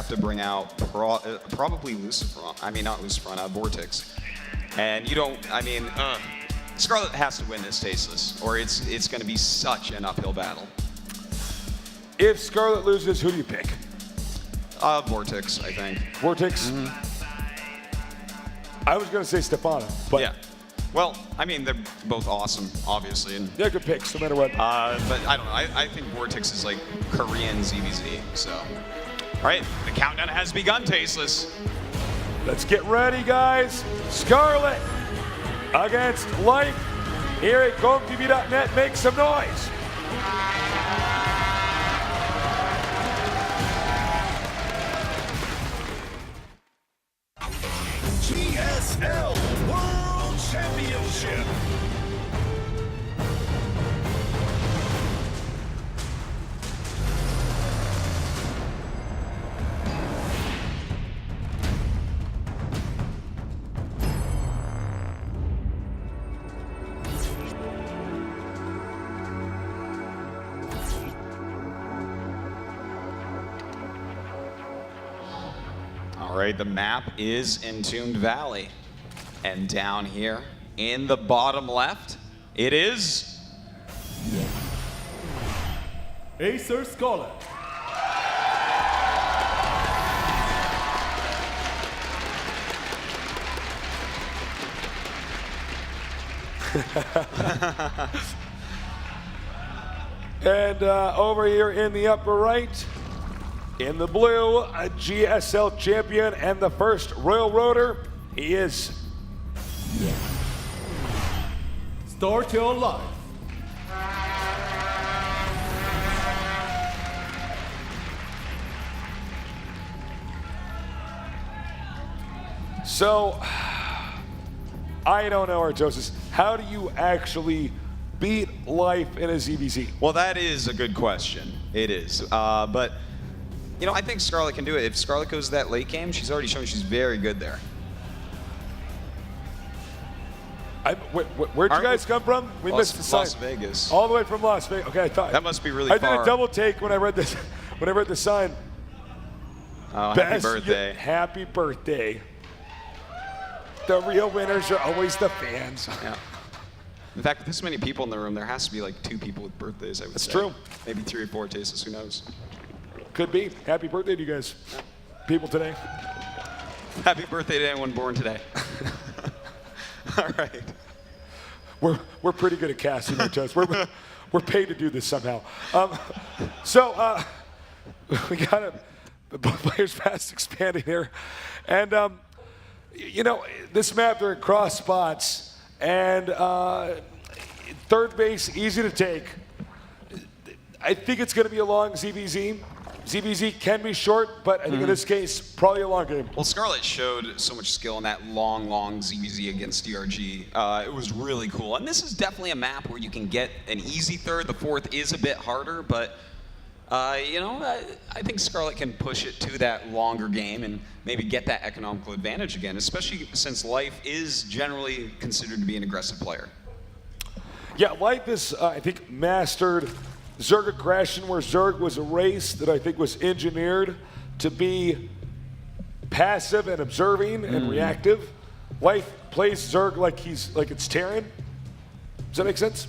have to bring out probably Lucifer. I mean, not Lucifer, Vortex. And you don't, I mean, Scarlett has to win this Tasteless, or it's going to be such an uphill battle. If Scarlett loses, who do you pick? Vortex, I think. Vortex? I was going to say Stefano, but... Yeah. Well, I mean, they're both awesome, obviously. And, they're good picks, no matter what. but I don't know. I think Vortex is like Korean ZVZ, so. All right, the countdown has begun, Tasteless. Let's get ready, guys. Scarlett against Life. Here at GoTV.net. Make some noise. GSL World Championship. All right, the map is Entombed Valley. And down here in the bottom left, it is Acer Scarlett. And over here in the upper right, in the blue, a GSL champion and the first Royal Roader, he is Start your life. So, I don't know, Artosis. How do you actually beat Life in a ZVZ? Well, that is a good question. It is. But, you know, I think Scarlett can do it. If Scarlett goes to that late game, she's already shown she's very good there. Where'd you guys come from? We missed the sign. Las Vegas. All the way from Las Vegas. Okay, I thought That must be really I far. did a double take when I read this. When I read the sign. Oh, happy birthday. Happy birthday. The real winners are always the fans. Yeah. In fact, with this many people in the room, there has to be like 2 people with birthdays, I would say. That's true. Maybe 3 or 4 Tasteless, who knows? Could be. Happy birthday to you guys. People today. Happy birthday to anyone born today. All right. We're pretty good at casting, Jones. We're paid to do this somehow. We got the players fast expanding here, and you know, this map they're at cross spots, and third base easy to take. I think it's going to be a long ZVZ. ZVZ can be short, but I think in this case, probably a long game. Well, Scarlett showed so much skill in that long ZVZ against DRG. It was really cool. And this is definitely a map where you can get an easy third. The fourth is a bit harder, but you know, I think Scarlett can push it to that longer game and maybe get that economical advantage again, especially since Life is generally considered to be an aggressive player. Yeah, Life is, I think, mastered Zerg aggression, where Zerg was a race that I think was engineered to be passive and observing and reactive. Life plays Zerg like it's Terran. Does that make sense?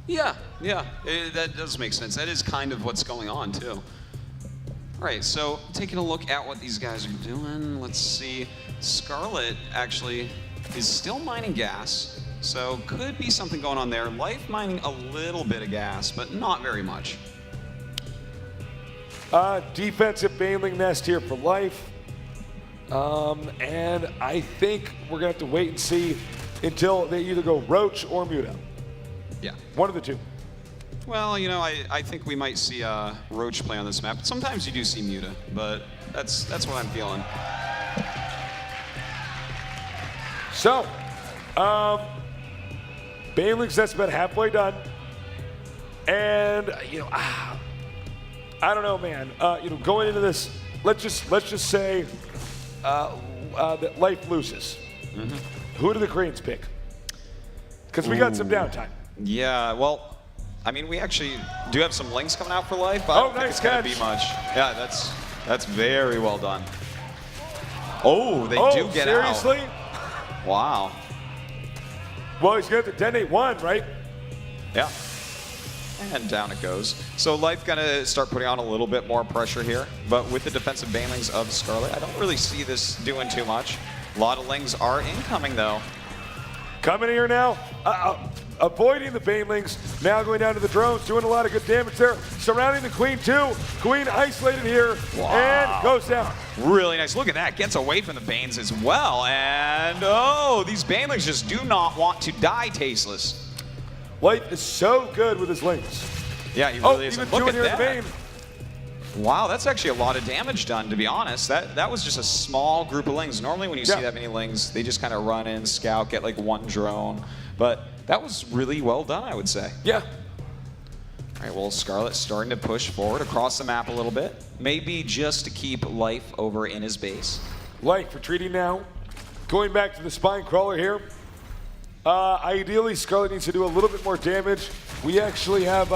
Yeah, that does make sense. That is kind of what's going on too. All right, so taking a look at what these guys are doing, let's see. Scarlett actually is still mining gas. So could be something going on there. Life mining a little bit of gas, but not very much. Defensive Baneling Nest here for Life. And I think we're going to have to wait and see until they either go Roach or Muta. Yeah. One of the two. Well, you know, I think we might see Roach play on this map. Sometimes you do see Muta, but that's what I'm feeling. So, Baneling's that's about halfway done, and you know, I don't know, man. You know, going into this, let's just say that Life loses. Who do the Koreans pick? Because we got some downtime. Yeah, well, I mean, we actually do have some links coming out for Life. But Oh, I don't think nice it's gonna catch. be much. Yeah, That's very well done. Oh, they do get seriously? out. Wow. Well, he's going to detonate one, right? Yeah. And down it goes. So Life gonna start putting on a little bit more pressure here, but with the defensive banelings of Scarlett, I don't really see this doing too much. A lot of lings are incoming though. Coming here now, avoiding the banelings, now going down to the drones, doing a lot of good damage there. Surrounding the Queen too. Queen isolated here and goes down. Really nice. Look at that. Gets away from the Banes as well. And oh, these banelings just do not want to die tasteless. Life is so good with his links. Yeah, he really is. Even Look at here that. the Bane. Wow, that's actually a lot of damage done, to be honest. That was just a small group of lings. Normally when you see that many lings, they just kind of run in, scout, get like one drone. But that was really well done, I would say. Yeah. All right, well, Scarlett starting to push forward across the map a little bit. Maybe just to keep Life over in his base. Life retreating now. Going back to the spine crawler here. Ideally, Scarlett needs to do a little bit more damage. We actually have,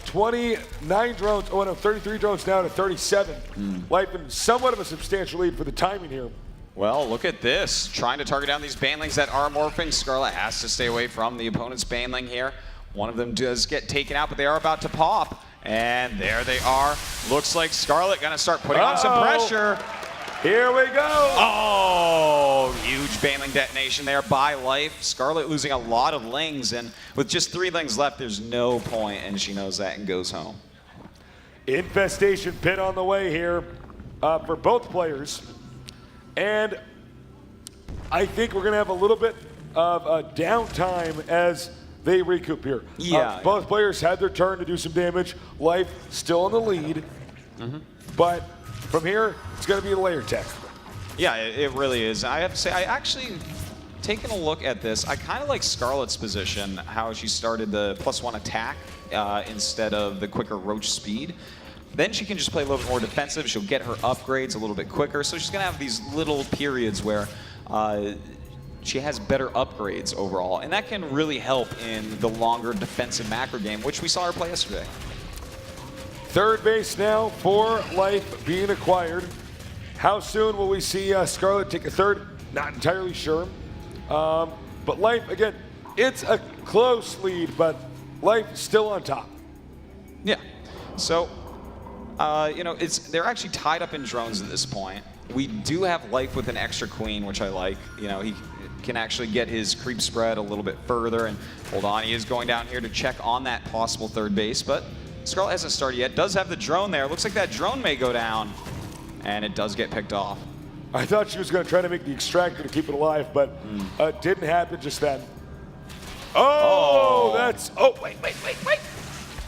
29 drones, 33 drones now to 37. Life in somewhat of a substantial lead for the timing here. Well, look at this. Trying to target down these banelings that are morphing. Scarlett has to stay away from the opponent's baneling here. One of them does get taken out, but they are about to pop. And there they are. Looks like Scarlett gonna start putting on some pressure. Here we go. Oh, huge baneling detonation there by Life. Scarlett losing a lot of lings, and with just 3 lings left, there's no point, and she knows that and goes home. Infestation pit on the way here for both players. And I think we're going to have a little bit of a downtime as they recoup here. Yeah. Both players had their turn to do some damage. Life still in the lead. But from here, it's going to be a layer test. Yeah, it really is. I have to say, I actually, taking a look at this, I kind of like Scarlett's position, how she started the +1 attack instead of the quicker roach speed. Then she can just play a little bit more defensive. She'll get her upgrades a little bit quicker. So she's going to have these little periods where she has better upgrades overall. And that can really help in the longer defensive macro game, which we saw her play yesterday. Third base now for Life being acquired. How soon will we see Scarlett take a third? Not entirely sure. But Life, again, it's a close lead, but Life still on top. Yeah. So, they're actually tied up in drones at this point. We do have Life with an extra queen, which I like. He can actually get his creep spread a little bit further. And hold on, he is going down here to check on that possible third base, but Scarlett hasn't started yet. Does have the drone there. Looks like that drone may go down, and it does get picked off. I thought she was going to try to make the extractor to keep it alive, but it didn't happen just then. Oh, that's... Oh, wait.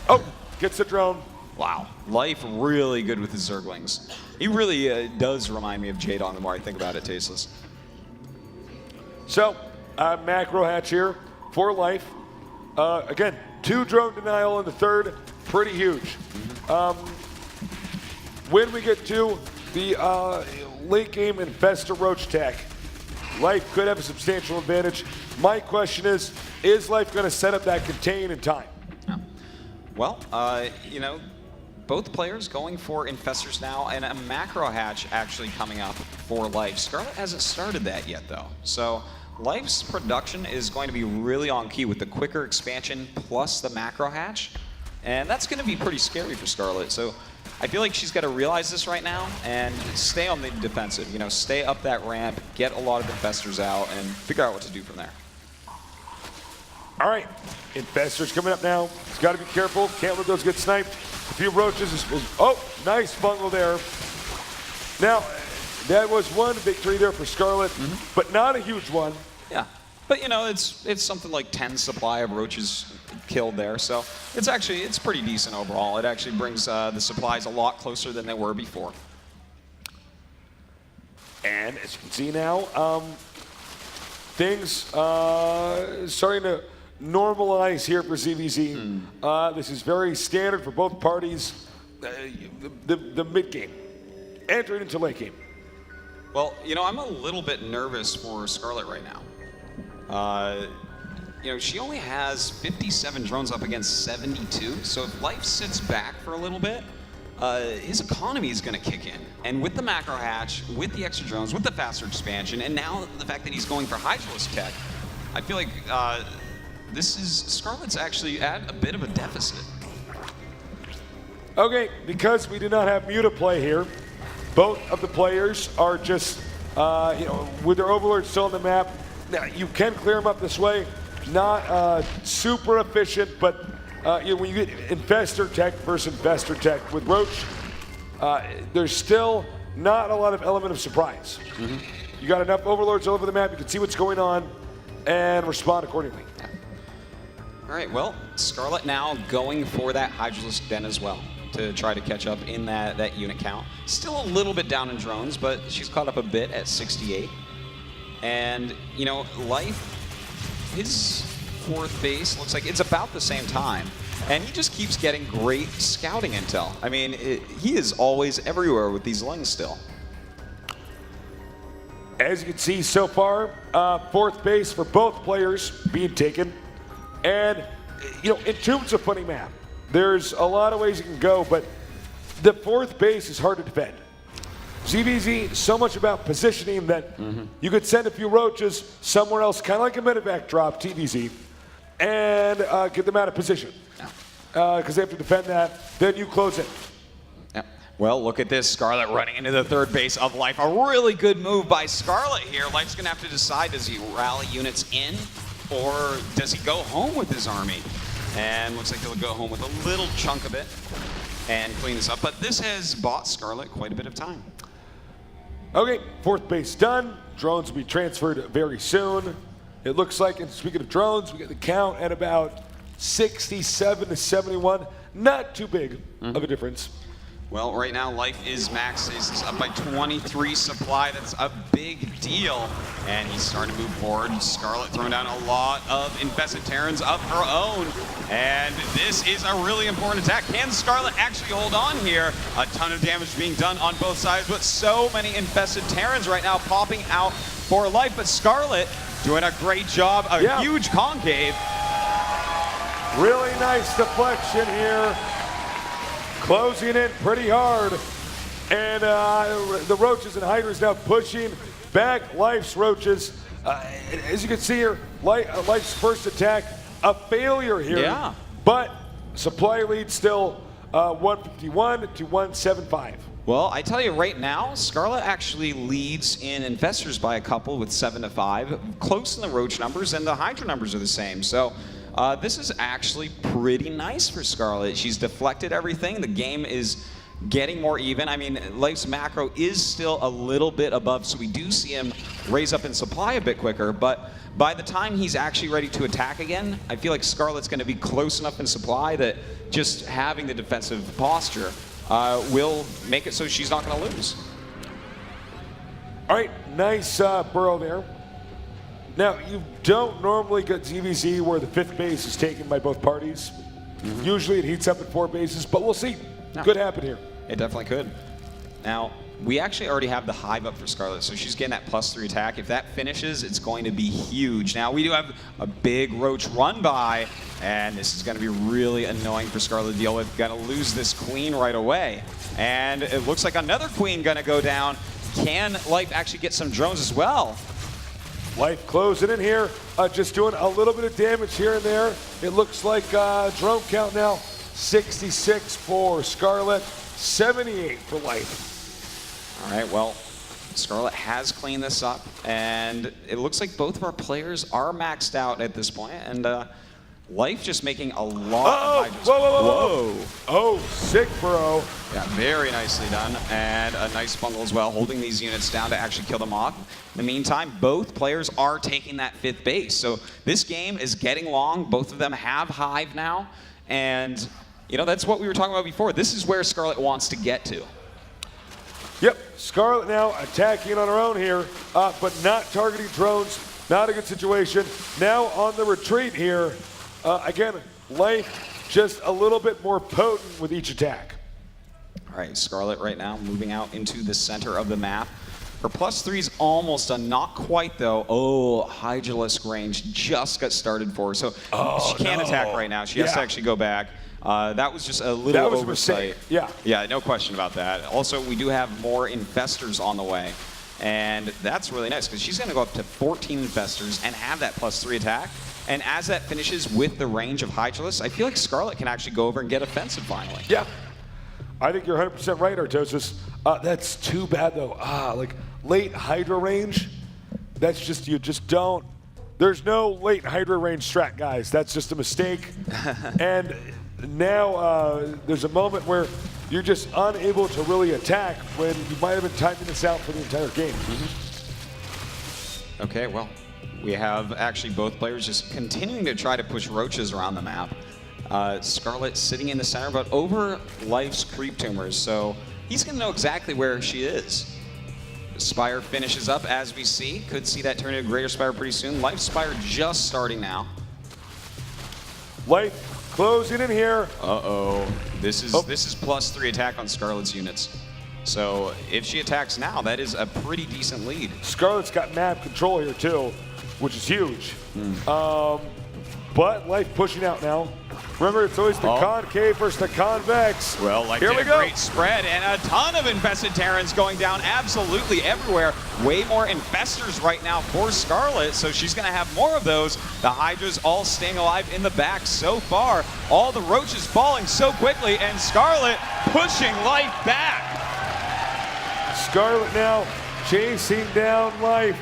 Oh, gets the drone. Wow. Life really good with his Zerglings. He really does remind me of Jadon the more I think about it, Tasteless. So, macro hatch here for Life. Again, 2 drone denial in the third. Pretty huge. When we get to the late game Infestor Roach tech, Life could have a substantial advantage. My question is Life going to set up that contain in time? Yeah. Well, both players going for Infestors now, and a macro hatch actually coming up for Life. Scarlett hasn't started that yet, though. So Life's production is going to be really on key with the quicker expansion plus the macro hatch. And that's going to be pretty scary for Scarlett. So I feel like she's got to realize this right now and stay on the defensive. Stay up that ramp, get a lot of Infestors out, and figure out what to do from there. All right, Infestors coming up now. He's got to be careful. Can't let those get sniped. A few roaches. Oh, nice bungle there. Now, that was one victory there for Scarlett, but not a huge one. Yeah, but it's something like 10 supply of roaches killed there, so it's pretty decent overall. It actually brings the supplies a lot closer than they were before. And as you can see now, things starting to normalize here for ZVZ. This is very standard for both parties. The mid game, entering into late game. Well, I'm a little bit nervous for Scarlett right now. She only has 57 drones up against 72, so if Life sits back for a little bit, his economy is going to kick in. And with the macro hatch, with the extra drones, with the faster expansion, and now the fact that he's going for Hydralisk tech, I feel like Scarlett's actually at a bit of a deficit. Okay, because we do not have Muta play here, both of the players are just, with their Overlord still on the map. Now, you can clear them up this way. Not super efficient, but when you get Infestor Tech versus Infestor Tech with Roach, there's still not a lot of element of surprise. You got enough Overlords all over the map, you can see what's going on and respond accordingly. All right, well, Scarlett now going for that Hydralisk Den as well to try to catch up in that unit count. Still a little bit down in drones, but she's caught up a bit at 68. And, Life, his 4th base looks like it's about the same time. And he just keeps getting great scouting intel. I mean, he is always everywhere with these lungs still. As you can see so far, 4th base for both players being taken. And, Entombed's a funny map. There's a lot of ways you can go, but the 4th base is hard to defend. ZVZ, so much about positioning that you could send a few roaches somewhere else, kind of like a medevac drop, TVZ, and get them out of position. Because they have to defend that, then you close it. Yeah. Well, look at this, Scarlett running into the 3rd base of Life. A really good move by Scarlett here. Life's gonna have to decide, does he rally units in, or does he go home with his army? And looks like he'll go home with a little chunk of it and clean this up. But this has bought Scarlett quite a bit of time. Okay, 4th base done. Drones will be transferred very soon. It looks like, and speaking of drones, we get the count at about 67 to 71. Not too big of a difference. Well, right now, Life is maxed. He's up by 23 supply. That's a big deal. And he's starting to move forward. Scarlett throwing down a lot of infested Terrans of her own. And this is a really important attack. Can Scarlett actually hold on here? A ton of damage being done on both sides, but so many infested Terrans right now popping out for Life. But Scarlett doing a great job. A huge concave. Really nice deflection here. Closing in pretty hard. And the Roaches and Hydras now pushing back Life's Roaches. As you can see here, Life's first attack, a failure here. Yeah. But supply lead still 151 to 175. Well, I tell you right now, Scarlett actually leads in Infestors by a couple with 7 to 5. Close in the Roach numbers, and the Hydra numbers are the same. So this is actually pretty nice for Scarlett. She's deflected everything. The game is getting more even. I mean, Life's macro is still a little bit above, so we do see him raise up in supply a bit quicker. But by the time he's actually ready to attack again, I feel like Scarlett's going to be close enough in supply that just having the defensive posture will make it so she's not going to lose. All right, nice burrow there. Now, you don't normally get ZVZ where the 5th base is taken by both parties. Usually it heats up at 4 bases, but we'll see. No. Could happen here. It definitely could. Now, we actually already have the Hive up for Scarlett, so she's getting that +3 attack. If that finishes, it's going to be huge. Now, we do have a big Roach run by, and this is going to be really annoying for Scarlett to deal with. Got to lose this Queen right away. And it looks like another Queen going to go down. Can Life actually get some drones as well? Life closing in here, just doing a little bit of damage here and there. It looks like drone count now, 66 for Scarlett, 78 for Life. All right, well, Scarlett has cleaned this up, and it looks like both of our players are maxed out at this point, and Life just making a lot of Hydras. Whoa. Oh, sick, bro. Yeah, very nicely done, and a nice bungle as well, holding these units down to actually kill them off. In the meantime, both players are taking that 5th base, so this game is getting long. Both of them have Hive now, and that's what we were talking about before. This is where Scarlett wants to get to. Yep, Scarlett now attacking on her own here, but not targeting drones. Not a good situation. Now on the retreat here. Again, Life just a little bit more potent with each attack. All right, Scarlett right now moving out into the center of the map. Her +3 is almost done, not quite though. Oh, Hydralisk range just got started for her, so she can't attack right now. She has to actually go back. That was just a little That was a oversight. mistake. Yeah. Yeah, no question about that. Also, we do have more infestors on the way. And that's really nice because she's going to go up to 14 infestors and have that +3 attack. And as that finishes with the range of Hydralisk, I feel like Scarlett can actually go over and get offensive finally. Yeah. I think you're 100% right, Artosis. That's too bad, though. Like late Hydra range, that's just, you just don't. There's no late Hydra range strat, guys. That's just a mistake. And now there's a moment where you're just unable to really attack when you might have been timing this out for the entire game. Okay, well, we have actually both players just continuing to try to push roaches around the map. Scarlett sitting in the center, but over Life's creep tumors, so he's going to know exactly where she is. Spire finishes up as we see. Could see that turn into Greater Spire pretty soon. Life Spire just starting now. Life closing in here. Uh-oh. This is +3 attack on Scarlett's units. So if she attacks now, that is a pretty decent lead. Scarlett's got map control here too, which is huge. But Life pushing out now. Remember, it's always the concave versus the convex. Well, like here we go. Great spread and a ton of infested Terrans going down absolutely everywhere. Way more infestors right now for Scarlett, so she's going to have more of those. The Hydras all staying alive in the back so far. All the roaches falling so quickly, and Scarlett pushing Life back. Scarlett now chasing down Life.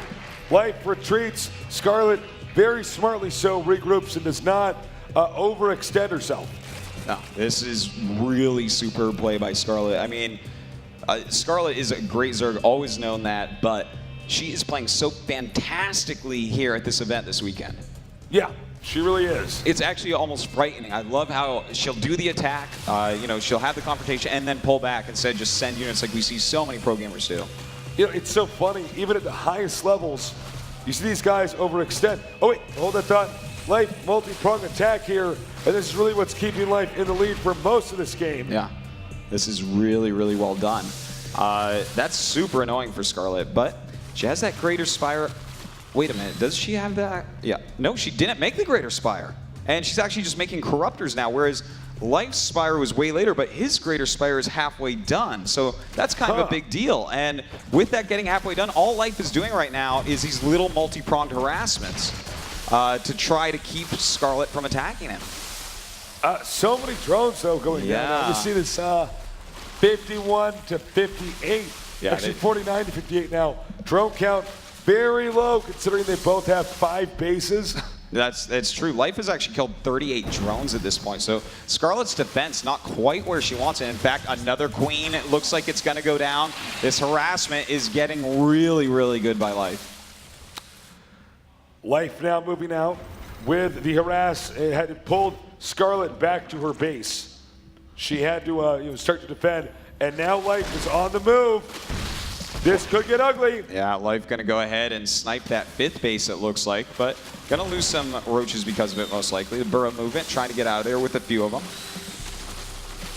Life retreats. Scarlett, very smartly so, regroups and does not overextend herself. No, this is really superb play by Scarlett. I mean, Scarlett is a great Zerg, always known that, but she is playing so fantastically here at this event this weekend. Yeah, she really is. It's actually almost frightening. I love how she'll do the attack, you know, she'll have the confrontation and then pull back instead of just send units like we see so many pro gamers do. You know, it's so funny, even at the highest levels, you see these guys overextend. Oh wait, hold that thought. Life multi-pronged attack here, and this is really what's keeping Life in the lead for most of this game. Yeah, this is really, really well done. That's super annoying for Scarlett, but she has that Greater Spire. Wait a minute, does she have that? Yeah, no, she didn't make the Greater Spire. And she's actually just making Corruptors now, whereas Life's Spire was way later, but his Greater Spire is halfway done. So that's kind of a big deal. And with that getting halfway done, all Life is doing right now is these little multi-pronged harassments to try to keep Scarlett from attacking him. So many drones, though, going down. You see this 51 to 58. Yeah, actually, 49 to 58 now. Drone count very low, considering they both have 5 bases. That's true. Life has actually killed 38 drones at this point, so Scarlett's defense not quite where she wants it. In fact, another queen, it looks like it's going to go down. This harassment is getting really, really good by Life. Life now moving out with the harass. It had pulled Scarlett back to her base. She had to start to defend, and now Life is on the move. This could get ugly. Yeah, Life going to go ahead and snipe that 5th base, it looks like, but going to lose some roaches because of it, most likely. The burrow movement, trying to get out of there with a few of them.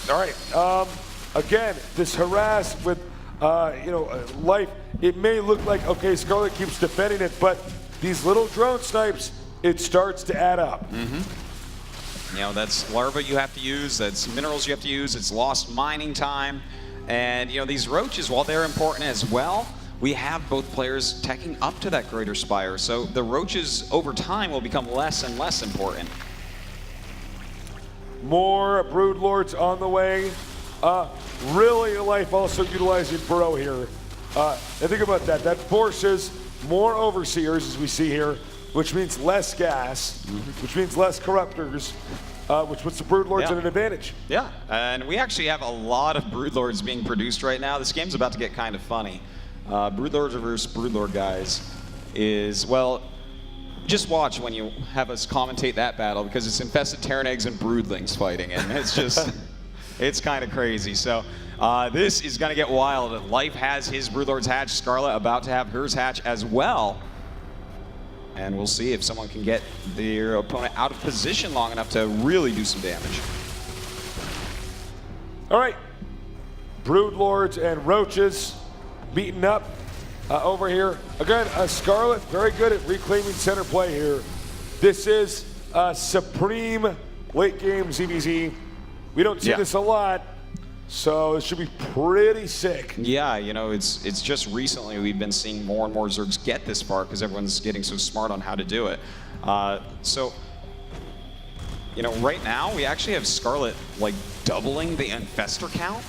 All right. Again, this harass with, Life, it may look like, okay, Scarlett keeps defending it, but these little drone snipes, it starts to add up. You know, that's larva you have to use, that's minerals you have to use, it's lost mining time. And, you know, these roaches, while they're important as well, we have both players teching up to that Greater Spire. So the roaches, over time, will become less and less important. More Brood Lords on the way. Really, Life also utilizing Burrow here. And think about that. That forces more Overseers, as we see here, which means less gas, which means less Corruptors, which puts the Broodlords at an advantage. Yeah, and we actually have a lot of Broodlords being produced right now. This game's about to get kind of funny. Broodlords versus Broodlord, guys, is, well, just watch when you have us commentate that battle, because it's infested Terran eggs and broodlings fighting, and it's just, it's kind of crazy. So this is going to get wild. Life has his Broodlords hatch. Scarlett about to have hers hatch as well. And we'll see if someone can get their opponent out of position long enough to really do some damage. All right. Broodlords and Roaches beaten up over here. Again, Scarlett very good at reclaiming center play here. This is supreme late game ZVZ. We don't see Yeah. this a lot, so it should be pretty sick. Yeah, you know, it's just recently we've been seeing more and more Zergs get this far because everyone's getting so smart on how to do it. So, you know, right now we actually have Scarlett like doubling the infestor count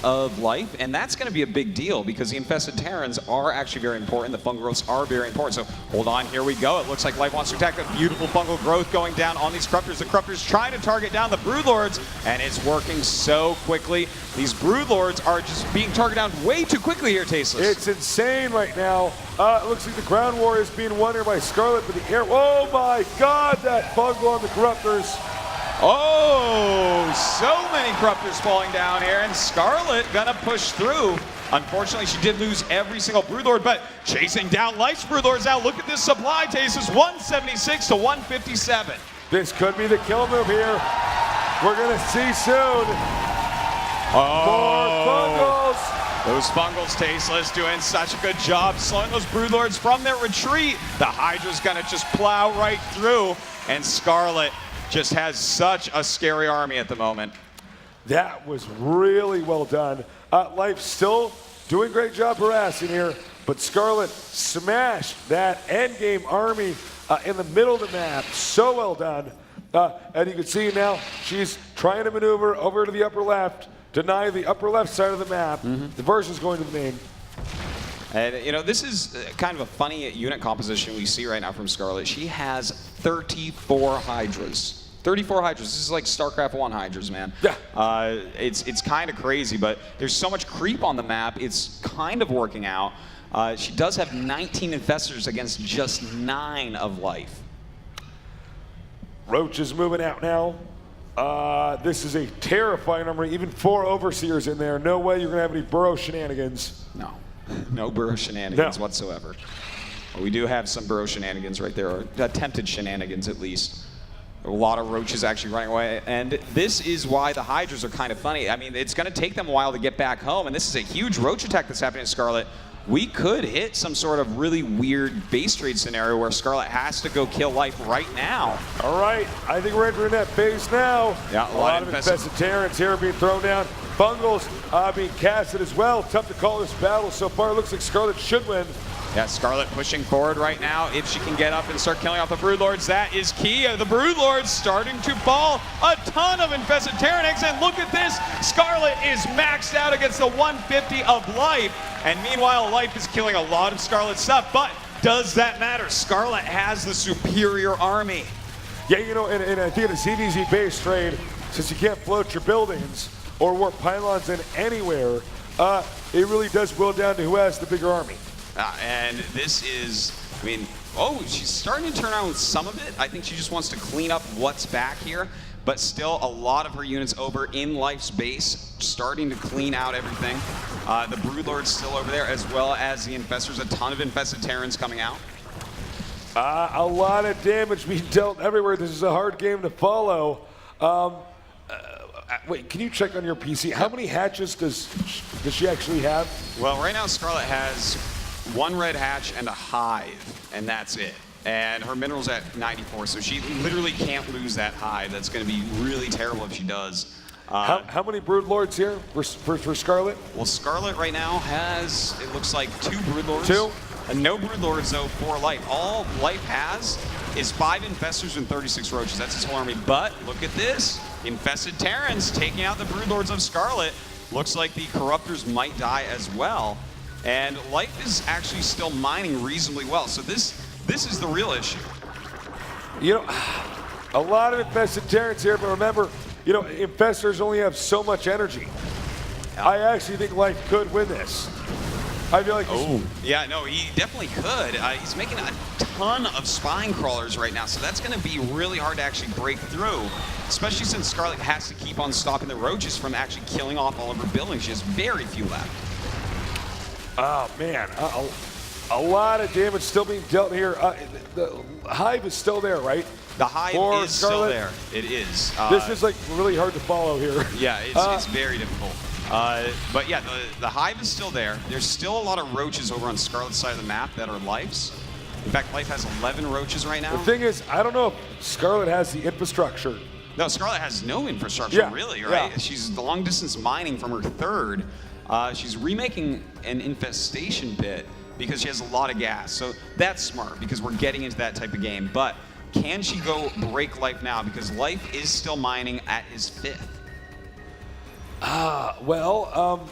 of life, and that's going to be a big deal because the infested Terrans are actually very important. The fungal growths are very important. So hold on, here we go. It looks like life wants to attack. A beautiful fungal growth going down on these corruptors. The corruptors trying to target down the broodlords, and it's working so quickly. These broodlords are just being targeted down way too quickly here, Tasteless. It's insane right now. It looks like the ground war is being won here by Scarlett, but the air. Oh my God! That fungal on the corruptors. Oh, so many corruptors falling down here, and Scarlett gonna push through. Unfortunately, she did lose every single broodlord, but chasing down Life's broodlords now. Look at this supply, Tasteless, 176 to 157. This could be the kill move here. We're gonna see soon. More fungals. Those fungals, Tasteless, doing such a good job slowing those broodlords from their retreat. The Hydra's gonna just plow right through, and Scarlett just has such a scary army at the moment. That was really well done. Life still doing a great job harassing here, but Scarlett smashed that endgame army in the middle of the map. So well done. And you can see now she's trying to maneuver over to the upper left, deny the upper left side of the map. The version's going to the main. And, you know, this is kind of a funny unit composition we see right now from Scarlett. She has 34 Hydras. 34 Hydras. This is like Starcraft 1 Hydras, man. Yeah. It's kind of crazy, but there's so much creep on the map. It's kind of working out. She does have 19 infestors against just 9 of life. Roach is moving out now. This is a terrifying number. Even 4 overseers in there. No way you're going to have any burrow shenanigans. No. No burrow shenanigans No. whatsoever. Well, we do have some burrow shenanigans right there, or attempted shenanigans at least. A lot of roaches actually running away, and this is why the Hydras are kind of funny. I mean, it's going to take them a while to get back home, and this is a huge roach attack that's happening to Scarlett. We could hit some sort of really weird base trade scenario where Scarlett has to go kill life right now. All right, I think we're entering that phase now. Yeah, a lot of infested Terrans here being thrown down. Fungals being casted as well. Tough to call this battle so far. Looks like Scarlett should win. Yeah, Scarlett pushing forward right now. If she can get up and start killing off the broodlords, that is key. The broodlords starting to fall. A ton of infested Terran eggs, and look at this. Scarlett is maxed out against the 150 of life, and meanwhile, life is killing a lot of Scarlet stuff. But does that matter? Scarlett has the superior army. Yeah, you know, and I think in a CVZ base trade, since you can't float your buildings or warp pylons in anywhere, it really does boil down to who has the bigger army. And this is, I mean, oh, she's starting to turn around with some of it. I think she just wants to clean up what's back here, but still a lot of her units over in Life's base, starting to clean out everything. The Broodlord's still over there, as well as the Infestors, a ton of infested Terrans coming out. A lot of damage being dealt everywhere. This is a hard game to follow. Wait, can you check on your PC? How many hatches does she actually have? Well, right now Scarlett has 1 red hatch and a hive, and that's it. And her mineral's at 94, so she literally can't lose that hive. That's going to be really terrible if she does. How many broodlords here for Scarlett? Well, Scarlett right now has, it looks like 2 broodlords. 2? And no broodlords, though, for life. All life has is 5 infestors and 36 roaches. That's his whole army. But look at this. Infested Terrans taking out the broodlords of Scarlett. Looks like the corruptors might die as well. And life is actually still mining reasonably well. So this is the real issue. You know, a lot of infested Terrans here, but remember, you know, infestors only have so much energy. I actually think life could win this. I feel like Yeah, no, he definitely could. He's making a ton of spine crawlers right now, so that's going to be really hard to actually break through, especially since Scarlett has to keep on stopping the roaches from actually killing off all of her buildings. She has very few left. Oh, man. A lot of damage still being dealt here. The hive is still there, right? The hive is still there. It is. This is like really hard to follow here. Yeah, it's very difficult. But yeah, the hive is still there. There's still a lot of roaches over on Scarlett's side of the map that are Life's. In fact, Life has 11 roaches right now. The thing is, I don't know if Scarlett has the infrastructure No, Scarlett has no infrastructure, Yeah, really, right? yeah. She's long distance mining from her third. She's remaking an infestation pit because she has a lot of gas. So that's smart because we're getting into that type of game. But can she go break Life now? Because Life is still mining at his 5th. Well,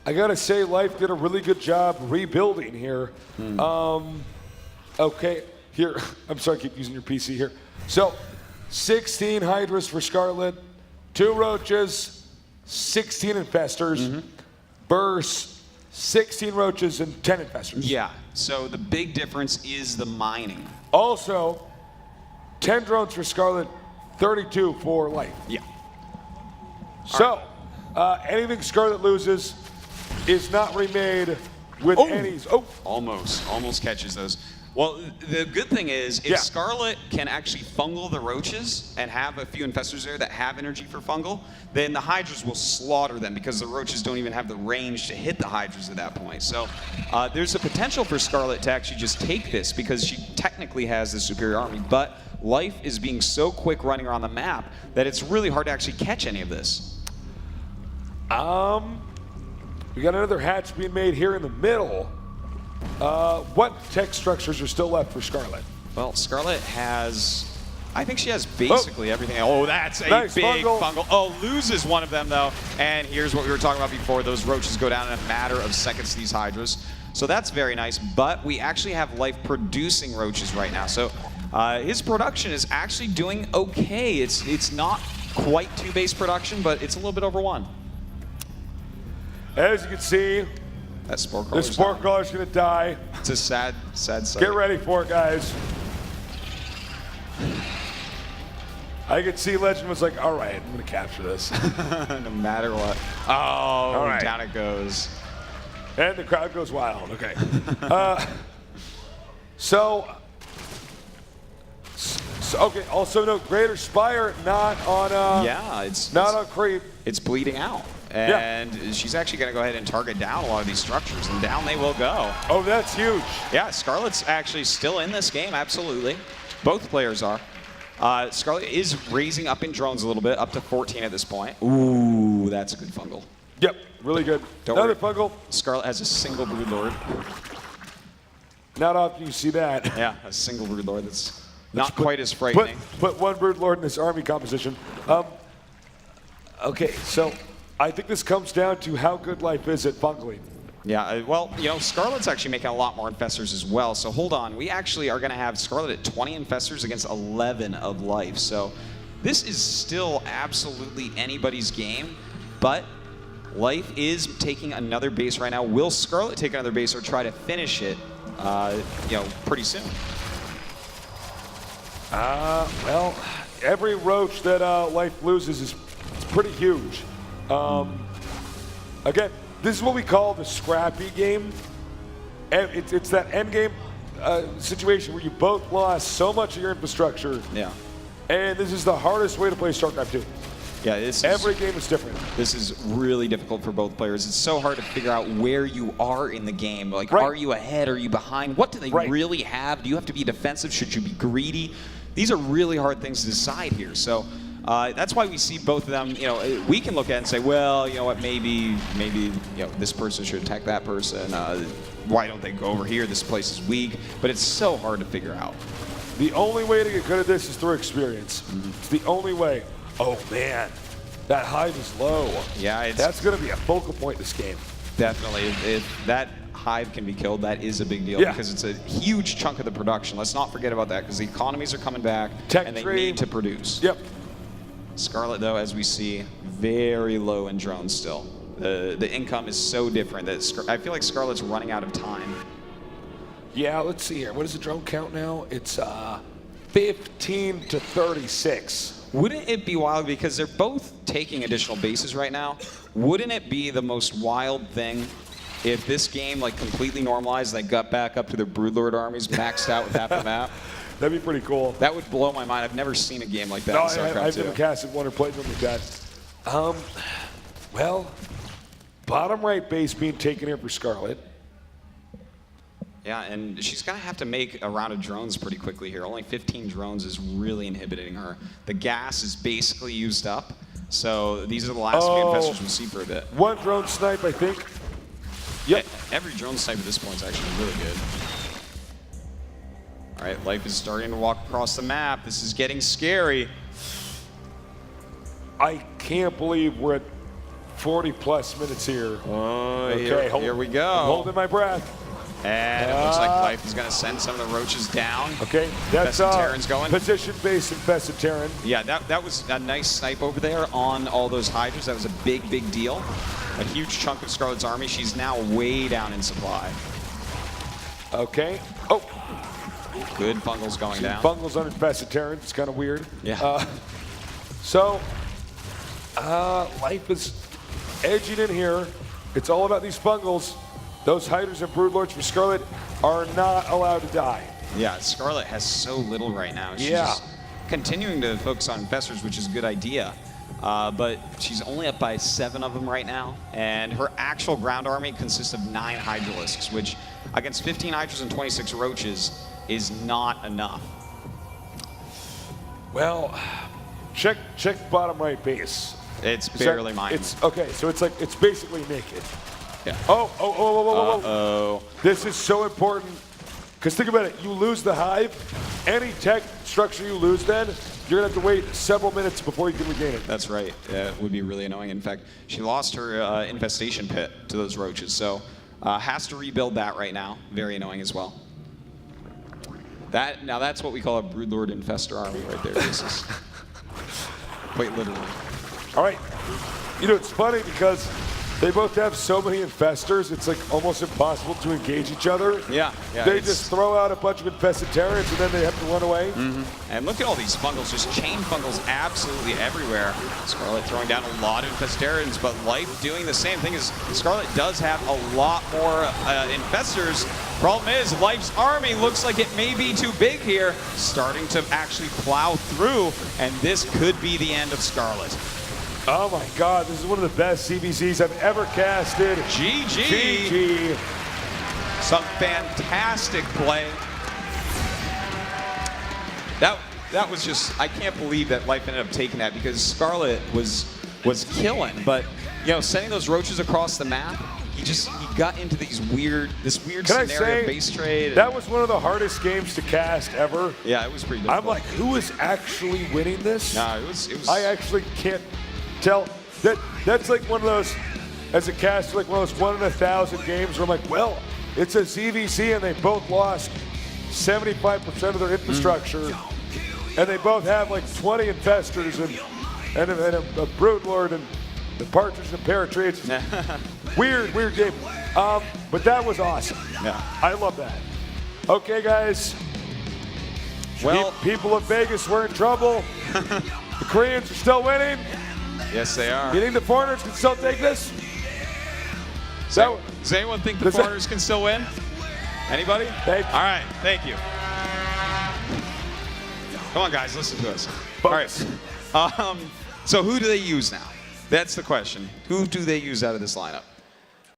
I gotta say, Life did a really good job rebuilding here. Okay, here, I'm sorry, I keep using your PC here. So, 16 Hydras for Scarlett, 2 Roaches, 16 Infestors, Burst, 16 Roaches, and 10 Infestors. Yeah, so the big difference is the mining. Also, 10 drones for Scarlett, 32 for Life. Yeah. So, anything Scarlett loses is not remade with any. Oh, Almost catches those. Well, the good thing is, if Scarlett can actually fungal the Roaches and have a few Infestors there that have energy for fungal, then the Hydras will slaughter them because the Roaches don't even have the range to hit the Hydras at that point. So there's a potential for Scarlett to actually just take this because she technically has the superior army, but Life is being so quick running around the map that it's really hard to actually catch any of this. we got another hatch being made here in the middle. What tech structures are still left for Scarlett? Well, Scarlett has, I think she has basically everything. Oh, that's a Nice big fungal. fungal. Oh, loses one of them, though. And here's what we were talking about before. Those Roaches go down in a matter of seconds to these Hydras. So that's very nice. But we actually have Life producing Roaches right now. So his production is actually doing okay. It's not quite 2 base production, but it's a little bit over 1. As you can see, That Spore the Crawler's Spore down. Crawler's gonna die. It's a sad sight. Get ready for it, guys. I could see Legend was like, all right, I'm gonna capture this. No matter what. Oh, right. down it goes. And the crowd goes wild. Okay. So, okay. Also note, Greater Spire not on. Yeah, it's Not on creep. it's bleeding out. Yeah. And she's actually going to go ahead and target down a lot of these structures, and down they will go. Oh, that's huge. Yeah, Scarlett's actually still in this game, absolutely. Both players are. Scarlett is raising up in drones a little bit, up to 14 at this point. Ooh, that's a good fungal. Yep, really good. Don't Another worry. fungal. Scarlett has a single Broodlord. Not often you see that. Yeah, a single Broodlord that's not quite as frightening. Put one Broodlord in this army composition. Okay, so I think this comes down to how good Life is at bungling. Yeah, well, you know, Scarlett's actually making a lot more Infestors as well. So hold on, we actually are going to have Scarlett at 20 Infestors against 11 of Life. So this is still absolutely anybody's game, but Life is taking another base right now. Will Scarlett take another base or try to finish it, you know, pretty soon? Well, every roach that Life loses is pretty huge. Again, this is what we call the scrappy game. And it's that end game situation where you both lost so much of your infrastructure. Yeah. And this is the hardest way to play Starcraft 2. Yeah, Every game is different. This is really difficult for both players. It's so hard to figure out where you are in the game. Like, Right. are you ahead? Are you behind? What do they Right. really have? Do you have to be defensive? Should you be greedy? These are really hard things to decide here. So that's why we see both of them. You know, we can look at it and say, well, you know what, maybe, you know, this person should attack that person. Why don't they go over here? This place is weak. But it's so hard to figure out. The only way to get good at this is through experience. It's the only way. Oh, man. That hive is low. Yeah, That's going to be a focal point this game. Definitely. If that hive can be killed, that is a big deal Yeah. because it's a huge chunk of the production. Let's not forget about that because the economies are coming back Tech and they tree. need to produce. Yep. Scarlett, though, as we see, very low in drones still. The income is so different that I feel like Scarlett's running out of time. Yeah, let's see here. What is the drone count now? It's 15 to 36. Wouldn't it be wild because they're both taking additional bases right now? Wouldn't it be the most wild thing if this game like completely normalized, they got back up to their Broodlord armies, maxed out with half the map? That'd be pretty cool. That would blow my mind. I've never seen a game like that No, in StarCraft I've 2. never casted one or played one like that. Well, bottom right base being taken here for Scarlett. Yeah, and she's going to have to make a round of drones pretty quickly here. Only 15 drones is really inhibiting her. The gas is basically used up, so these are the last few infestors we'll see for a bit. One drone snipe, I think. Yep. Every drone snipe at this point is actually really good. All right, Life is starting to walk across the map. This is getting scary. I can't believe we're at 40+ minutes here. Oh, Okay, here we go. I'm holding my breath. And it looks like Life is going to send some of the roaches down. Okay, that's Terran's going. position-based infested Terran. Yeah, that was a nice snipe over there on all those Hydras. That was a big, big deal. A huge chunk of Scarlett's army. She's now way down in supply. Okay. Oh, Good fungals going down. bungles on infested Terran. It's kind of weird. Yeah. So, Life is edging in here. It's all about these fungals. Those Hydras and Broodlords for Scarlett are not allowed to die. Yeah, Scarlett has so little right now. She's Yeah. just continuing to focus on infestors, which is a good idea. But she's only up by 7 of them right now. And her actual ground army consists of 9 Hydralisks, which against 15 Hydras and 26 Roaches is not enough. Well, check bottom right base. It's Is that- barely mine. It's okay. So it's basically naked. Yeah. Oh. Uh-oh. This is so important. Because think about it. You lose the hive. Any tech structure you lose, then you're gonna have to wait several minutes before you can regain it. That's right. Yeah, it would be really annoying. In fact, she lost her infestation pit to those roaches, so has to rebuild that right now. Very annoying as well. Now that's what we call a Broodlord Infestor army right there. This is quite literally. All right. You know, it's funny because they both have so many infestors, it's like almost impossible to engage each other. Yeah. They just throw out a bunch of infested Terrans and then they have to run away. And look at all these fungals, just chain fungals absolutely everywhere. Scarlett throwing down a lot of infestarians, but Life doing the same thing. As Scarlett does have a lot more infestors. Problem is, Life's army looks like it may be too big here, starting to actually plow through, and this could be the end of Scarlett. Oh my God, this is one of the best CVCs I've ever casted. GG. Some fantastic play. That was just, I can't believe that Life ended up taking that because Scarlett was killing, but sending those roaches across the map, he got into this weird Can scenario I say, base trade. that was one of the hardest games to cast ever. Yeah, it was pretty difficult. I'm like, who is actually winning this? No, it was. I actually can't tell. That's like one of those, as a caster, like one of those 1 in 1,000 games where I'm like, well, it's a ZVC and they both lost 75% of their infrastructure, and they both have like 20 infestors and a Broodlord and the Partridge and Paratrades. Weird game. But that was awesome. Yeah. I love that. Okay, guys. Well, People of Vegas were in trouble. The Koreans are still winning. yes, they are. You think the foreigners can still take this? Does anyone think the foreigners can still win? Anybody? Thank you. All right, thank you. Come on, guys, listen to us. All right. So who do they use now? That's the question. Who do they use out of this lineup?